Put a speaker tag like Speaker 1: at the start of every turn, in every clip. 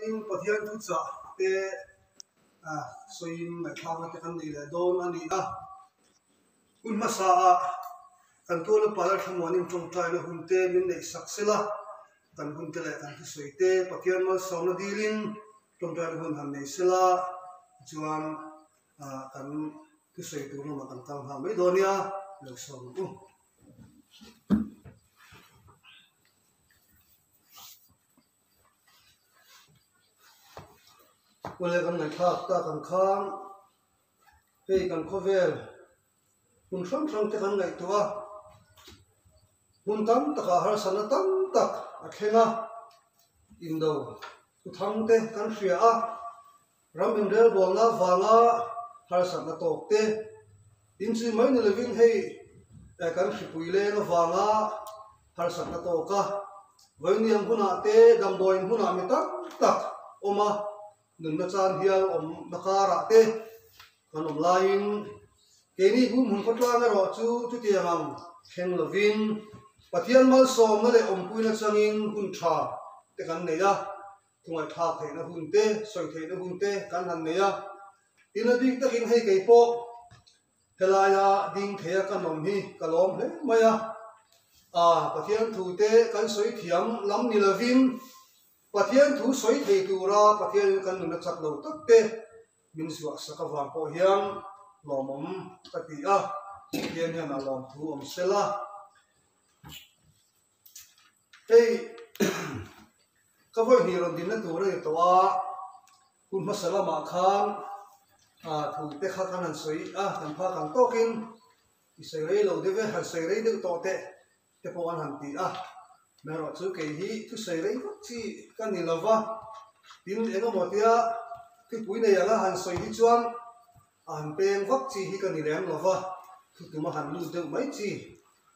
Speaker 1: in pathian thu cha te soin mai thang te kan ni le don ani a un ma sa kan to le pala thamon in tong tai le hun te min nei saksela kan hun te le kan thu soi te pathian mal som na dilin tong tai le hun han nei sela chuan kan thu soi tu no ma kan tang ha mai donia lo som u wala kan ngai thak ta kan khang pe kan khovel hun sam sam te kan ngai tuwa hun tam taka har sana tam tak a khenga indo tu thang te kan hria a ram in rel bol na wanga har sana tok te in chi mai ni levin hei kan hri le na wanga har sana toka voiniam huna te dam boin huna mi tak tak oma nung na chan hial om nakara te kan om lain keni hum hun khotla na ro chu tiang khen lovin pathian mal som na le om puina changin hun tha te kan neya thungai tha the na hun te soi the na hun te kan han neya ina dik takin hei kei po helaya ding thea kan om hi kalom he maya pathian thu te kan soi thiam lam ni lovin pathian thu soi thei tura pathian kan nu na chak lo tak te min suwa saka wang po hiam lomom tati a hian hian a lom thu om sela ei ka voi ni ron din na tura to a kun masala ma khan thu te kha kan an soi kan pha kan tokin isai rei lo deve har sai rei de to te po an han ti mero chu ke hi thu sei rei chi kan ni lova tin eno motia ti pui nei ala han soi hi chuan an peng vak chi hi kan ni lem lova thu tuma han lu de mai chi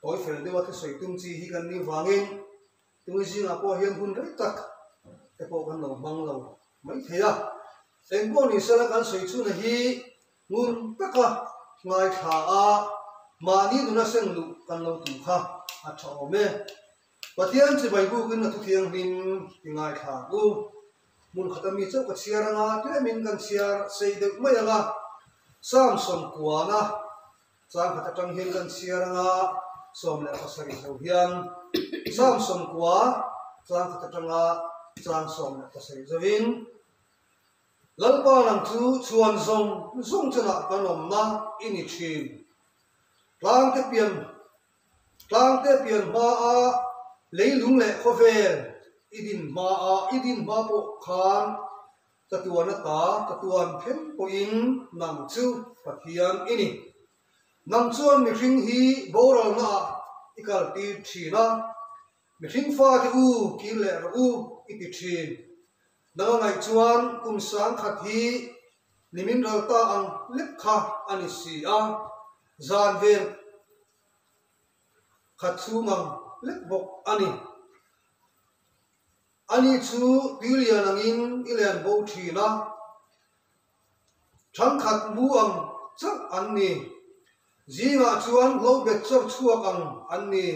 Speaker 1: oi fel de wa thu soi tum chi hi kan ni wangin tu ji nga po hian hun rei tak te po kan lo bang lo mai theya eng bo ni sala kan soi chu na hi ngun taka ngai tha a mani duna seng lu kan lo tu kha a tho me pathian chi bai bu kin na thu thiang rin tingai tha u mun khatami chau ka chiaranga te min kan chiar sei de mai anga sam som kuana chang khata tang hin kan chiaranga som le pasari so hian sam som kwa chang khata tanga chang som le pasari zawin lalpa lang chu chuan zong chana kanom na ini thin tlang te pian ma a leilung le khovel idin ma po khan tatuan phem po in nang chu pathian ini nang chuan mi hring hi boral na ikal ti thina mi hring fa ti u ki le ro u iti thin nang ngai chuan kum sang khat hi nimin ral ta ang lek kha ani si a zan vel khat chu mang lek bok ani chu bilian angin ilen bo thina thang khat bu ang chak anni zinga chuan lo bet chor chuak ang anni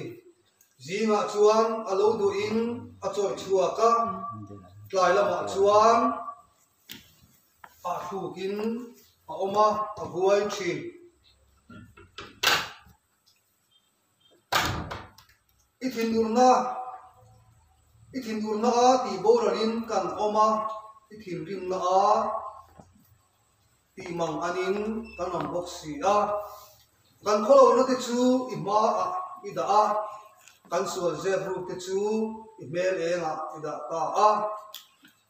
Speaker 1: zinga chuan alo du in a choi chuaka tlai lama chuan a thukin a oma a buai thin ithin durna a ti borarin kan oma ithin rimna a ti mang anin kan am boxi a kan kholo na te chu ima a ida a kan sual zebru te chu email enga ida ta a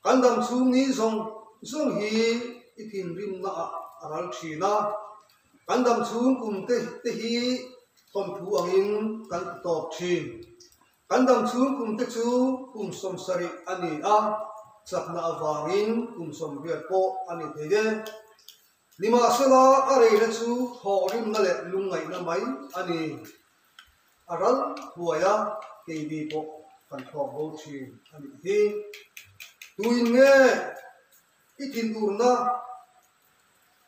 Speaker 1: kan dam chu ni zong hi ithin rimna a aral thina kan dam chu kum te hi tom thu angin kan tok thin kan dam chu kum te chu kum som sari ani a chakna awangin kum som riat po ani thege lima sela are na chu thorim na le lungai na mai ani aral huaya kb po kan thok bo thi ani hi tuin nge itin durna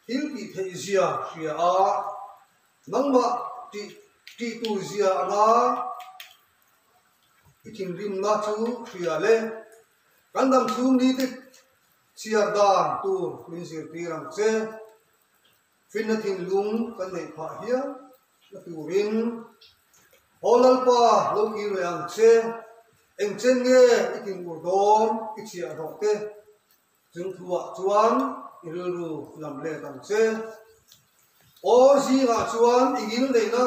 Speaker 1: hil ti theizia hria a nangma ti tu zia ana itin rim na chu hria le kan dam chu ni te chia đàn tu linh sử pirang che fin na thin lung kan nei pha hia na turin holalpa lo ki re ang che eng chen nge ikin urdom ichia rote jung thua chuan iluru lam le tam che o si nga chuan igil nei na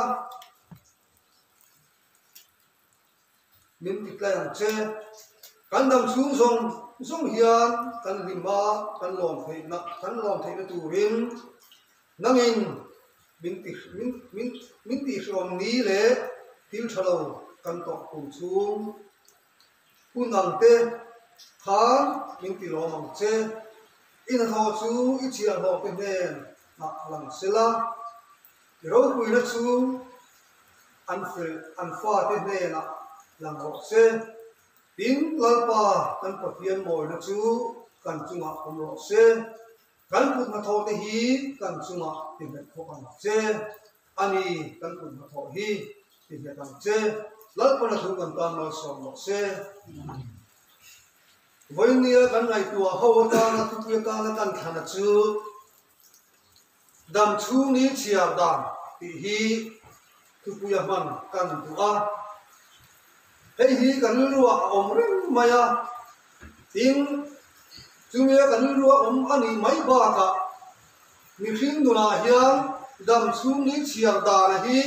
Speaker 1: min tiklai ang che kan dam chung song hian kan lima kan lom thei na turin nangin min ti hlom ni le til thalo kan tok kum chung punang te khan min ti lom ang che in ho chu ichia ho pe nen na lang sela ro pui na chu an fa te ne na lang ho se tin lalpa kan pathian moi na chu kan chunga omro se kan put na tho te hi kan chunga tin na tho kan che ani kan put na tho hi tin na kan che lalpa na thu kan tan no som lo se voinia kan ngai tua ho ta na tu ta na kan thana chu dam chu ni chia dam ti hi tu puya man kan tu a hei hi kan ruwa om ring maya tin chumia kan ruwa om ani mai ba ka mi hring duna hian dam chung ni chiar da na hi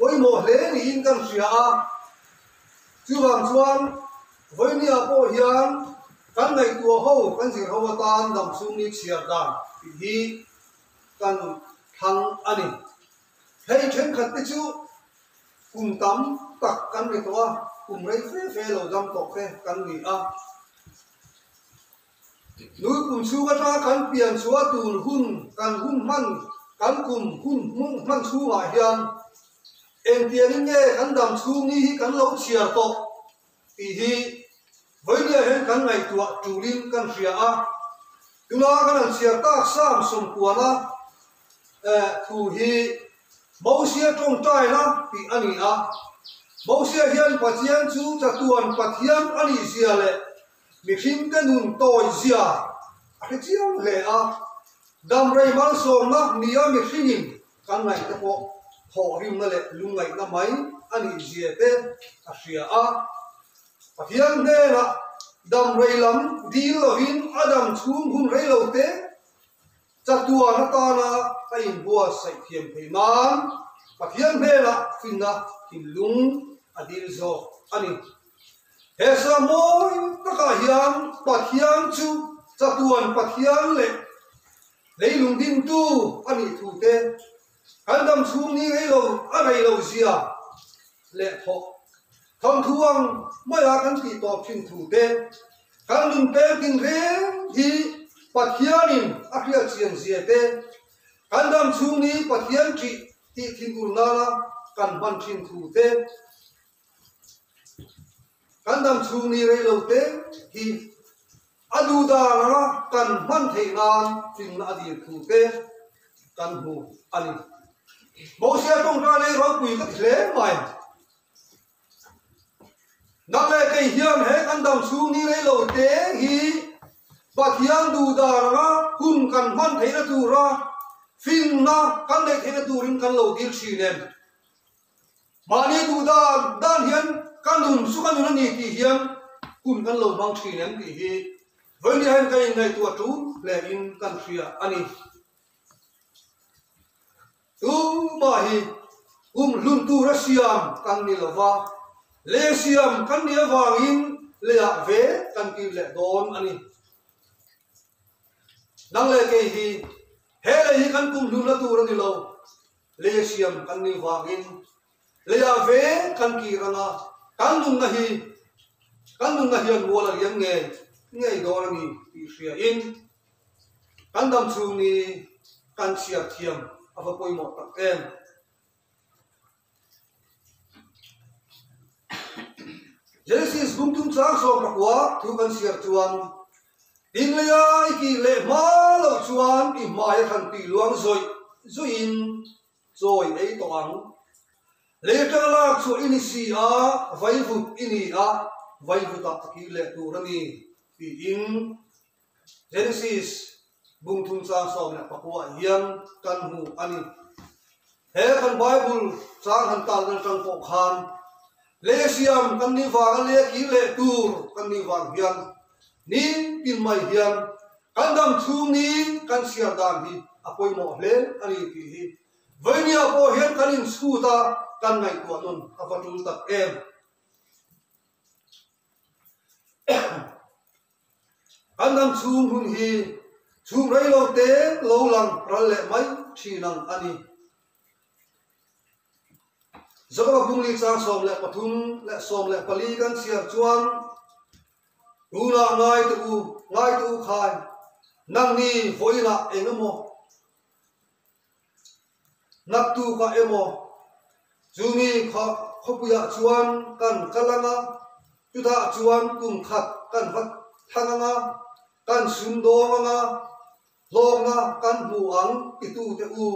Speaker 1: oi mo hle ni in kan ria a chuwang chuan voinia po hian kan nei tua ho kan sir ho tan dam chung ni chiar da hi kan thang ani hei then khat te chu kum tam tak kan ri to kum rei fe lo jam to fe kan ni a nuôi kum chu ka ta kan pian chua tur hun kan hun man kan kum hun man chu ma hian em tian nge kan dam chu ni hi kan lo chia to ti hi với nia hen kan ngai tua tulin kan ria a tuna kan chia ta sam som kuala thu hi mau sia trong trai na pi ani a mau sia hian pathian chu chatuan pathian ani sia le mi him te nun toi sia a chiang le a dam rei mal som na nia mi hingin kan ngai te po tho rim na le lungai na mai ani sia te a sia a pathian ne na dam rei lam dil lovin adam chung hun rei lo te chatuan na ta na ai bua sai thiam thei man pathian ne na finna tin lung adil zo ani hesa moi taka hian pathian chu chatuan pathian le leilung din tu ani thu te kan dam chung ni rei lo zia le tho thong thuang maya kan ti to phin thu te kan lun pe tin re hi pathianin akria chian zia te kan dam chung ni pathian ti thin ur na kan ban thin thu te kan dam chung ni rei lo te hi adu da na kan man thei nan tin na di thu te kan hu ani mo sia tong ra le ro pui ka thle mai nak le ke hiam he kan dam chung ni rei lo te hi pathian du da na hun kan man thei na tu ra fin na kan le thei na tu rin kan lo dil si nen mani du da dan hian kan nun su kan nun ni ti hiam kun kan lo mang thi nen ti hi với đi hen kai ngai tua tu le in kan ria ani tu ma hi lun tu ra siam kan ni lova le siam kan ni awangin le a ve kan ki le don ani nang le ke hi he le hi kan kum lun la tu ra ni lo le siam kan ni wangin le a ve kan ki ranga kan nun na hi an wala yang nge do ni ti ria in kan dam chung ni kan sia thiam ava poi mo tak em Genesis bung tum chang so ka kwa thu kan sia chuan in le ya ki le ma lo chuan i mai khan ti luang zoin ei to ang le ta la chu in si a vai vu ini a vai vu ta ki le tu rani ti in Genesis bung thum chang som na pakua hiam kan hu ani he kan Bible chang han tal na tang ko khan le siam kan ni wa le ki le tur kan ni wa hiam ni pin mai hiam kan dam thu ni kan sia dam hi apoi mo le ani ti hi vainia po hian kan in su ta kan ngai ko non apatul tak em kan dam chung hun hi chung rei lo te lo lang ral le mai thi nang ani zaka bung li chang som le pathum le som le pali kan sia chuan runa ngai tu khai nang ni voina engamo nak tu ka emo zumi kha khopuya chuan kan kalanga chuta chuan kum khat kan vat thanganga kan sundonga longa kan buang itu te u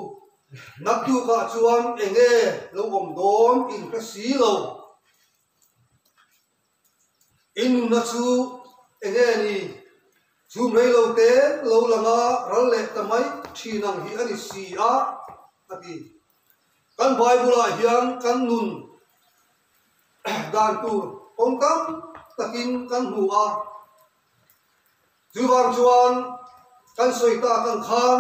Speaker 1: nak tu ka chuan enge lo om dom in ka si lo in na chu enge ni chu mei lo te lo langa ral le tamai thinang hi ani si a ati kan Bible a hian kan nun dan tu ong kam takin kan hu a chuwang chuan kan soita kan kham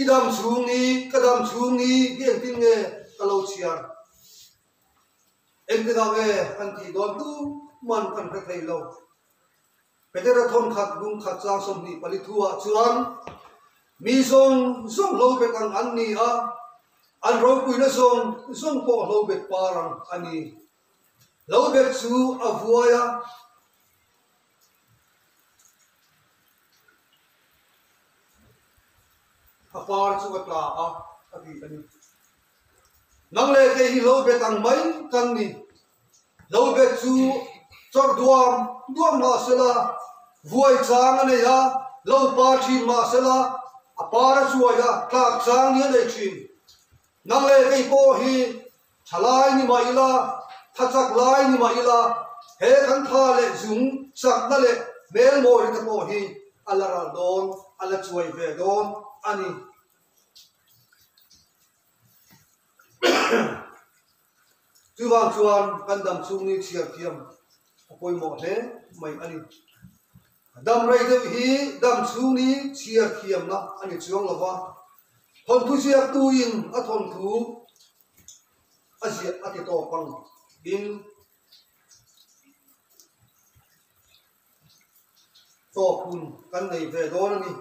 Speaker 1: idam chung ni kadam chung ni gen tin nge kalo chiar eng te ga nge kan ti don tu man kan ka thei lo petera thon khat bung khat chang som ni pali thua chuan mi song lo be kan an ni a an ro pui na song po lo be parang ani lo be chu avuaya apar chu atla a ati ani nang le ke hi lo be tang mai kan ni lo be chu chor duam ma sela vuai chang ane ya lo pa thi ma sela apar chu ya tlak chang ni le thin nang le ke po hi thalai ni ma ila thachak lai ni ma ila he kan tha le zum sak na le mel mo ri ta po hi alara don ala chuai ve don ani chuwang chuan kan dam chung ni chiar thiam apoi mo le mai ani dam rei de hi dam chung ni chiar thiam na ani chuang lawa thon thu chiar tu in a thon thu a sia a ti to pang in to phun kan nei ve don ani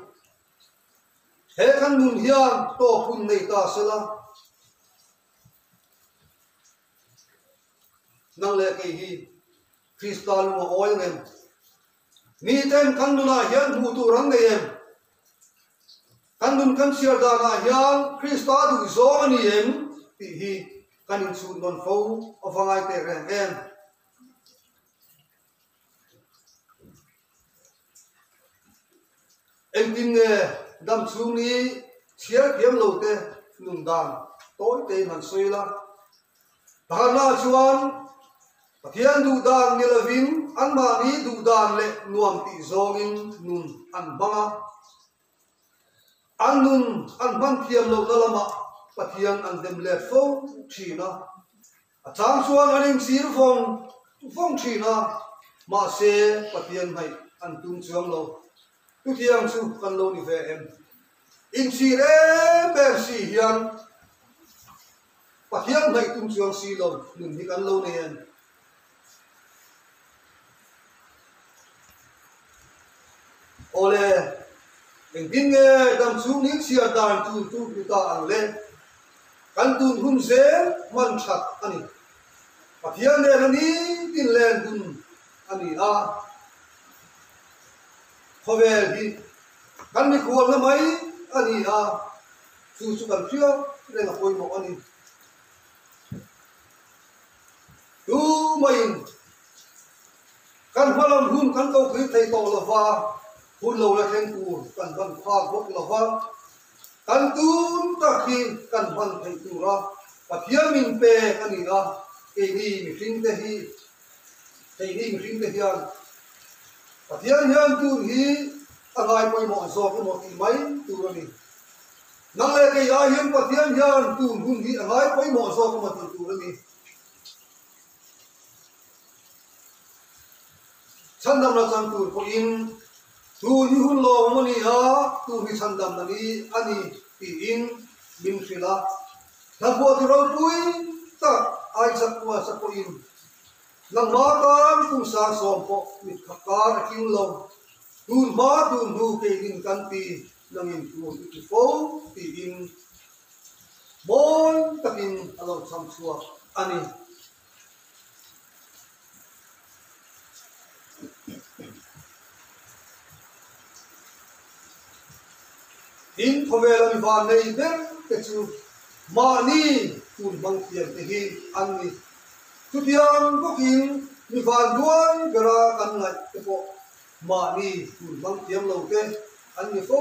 Speaker 1: he kan nun hian to phun nei ta sela nang le ke hi kristal mo oil nem ni ten kan nuna hian hu tu rang nei em kan nun kan siar da na hian kristal du zo ani em ti hi kan in chu non fo awangai te reng em em tin nge dam chung ni chiar kiam lo te nun dan toi te man soi la ta na chuan pathian du dan ni lovin an ma ni du dan le nuam ti zong in nun an banga an nun an man thiam lo na lama pathian an dem le fo thina a chang chuan an in sir phong thina ma se pathian hai an tum chuang lo tu thiang chu kan lo ni ve em in si re ber si hian pathian hai tum chuang si lo nun hi kan lo ne en ole eng din nge dam chung ni sia dan tu ta ang le kan tun hun se man that ani pathian ne ani tin len dun ani a khovel hi kan mi khol na mai ani a chu kan phio le na poi mo ani tu mai kan phalam hun kan ko khri thei to lawa hun lo la theng ku kan ban pha bok lawa kan tun ta khi kan ban thei tu ra pathian min pe ani a ke ni mi hring te hi hian pathian hian tu hi angai poi mo zo ko mo ti mai tu ro ni nang le ke ya hiam pathian hian tu hun hi angai poi mo zo ko mo tu ro ni chandam na chan tu ko in tu hi hun lo mo ni ha tu hi chandam na ni ani ti in min phila ta bo tu ro pui ta ai sak wa sak ko in nang ma kan tu sa som po mit khakar king lo tun ma tun hu ke in kan pi nang in tu ti fo ti in bon takin alo sam chua ani in khomela mi van nei ber te chu ma ni tun bang tian te hi an ni tu tiang ko kin mi van duai gara kan ngai te po ma ni tun bang tiam lo te an ni fo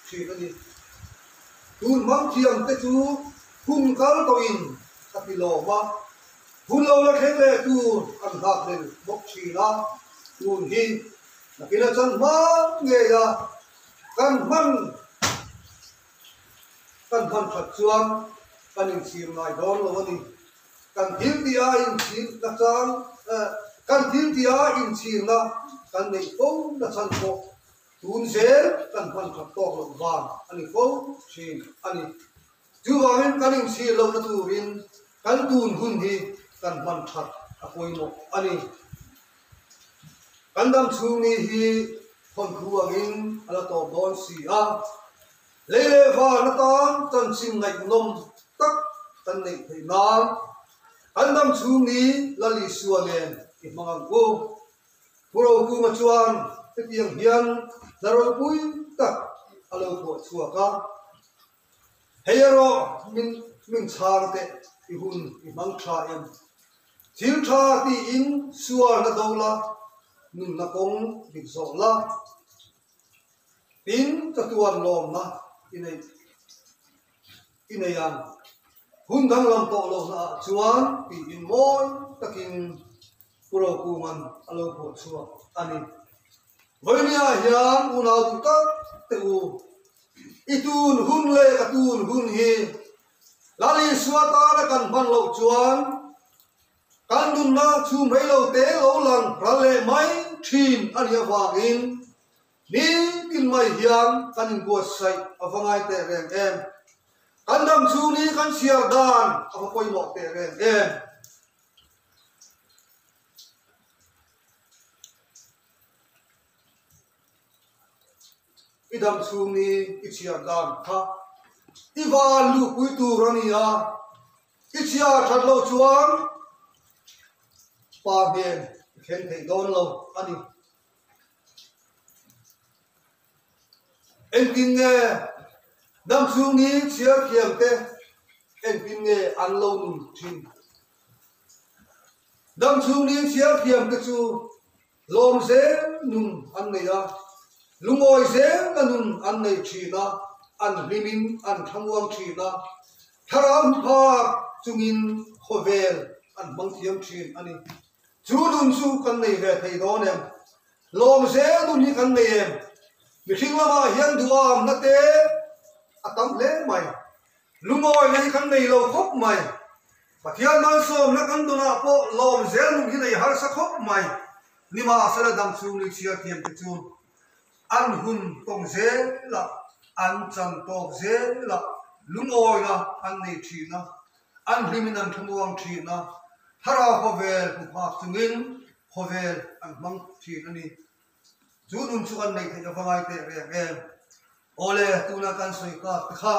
Speaker 1: thi ani tun bang tiam te chu kun kal to in kapilo ma hun lo la khe le tu an hak le bok chi la tun hi na kila chan ma nge ya kan man kan man khat chuang kan in sir nai don lo ni kan thil tia in sir na chang kan thil tia in sir na kan nei ko na chan ko tun zer kan man khat to lo van ani ko chin ani chu wa hen kan in sir lo na tu rin kan tun hun hi kan man khat a koi mo ani kan dam chu ni hi khon khuangin ala to don si a lele va na tan tan sim ngai nom tak tan nei thei na andam chung ni lali suanen i mangang ko puro ku ma chuan te tiang hian darol pui tak alo ko chuaka heyaro min chang te i hun i mang tha em thil tha ti in suar na dola nun na kong dik zo la tin tatuan lom na inay yang hundang lam to lo na chuan pi in moi takin puro kuman alo ko chua ani voinia hian unau tu ta te u itun hun le katun hun hi lali suata na kan ban lo chuan kan dun na chu mai lo te lo lang rale mai thin ani wa in ni in mai hian kan in bo sai awangai te reng em kan dam chu ni kan siar dan awa koi mo te reng em idam chu ni i siar dan kha i wa lu pui tu rania i siar that lo chuan pa ben khen thei don lo ani en tin nge dam chu ni chia khiam te en tin nge an lo nun thin dam chu ni chia khiam te chu lom se nun an nei a lungoi se na nun an nei thina an limin an thamwang thina tharam pha chungin khovel an mang thiam thin ani chu nun chu kan nei ve thei don em lom se nun ni kan nei em mi thing lama hian duam na te atam le mai lungoi nei kan nei lo khop mai pathian man som na kan duna po lom zel nu hi nei har sa khop mai nima sala dam chu ni chia thiam te chun an hun tong ze la an chan tok ze la lungoi na an nei thina an limin an thumuang thina hara khovel ku phak chungin khovel an mang thina ni chu nun chu kan nei thei awangai te reng em ole tuna kan soi ka kha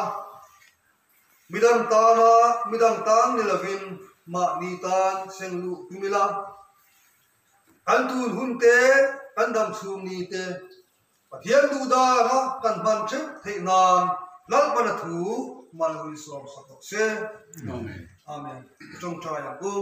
Speaker 1: midang tan nilavin ma ni tan senglu tumila kan tun hun te kan dam chum ni te pathian du da ha kan ban thep thei nan lal ban thu mal hui som sa se amen amen trong trai ya go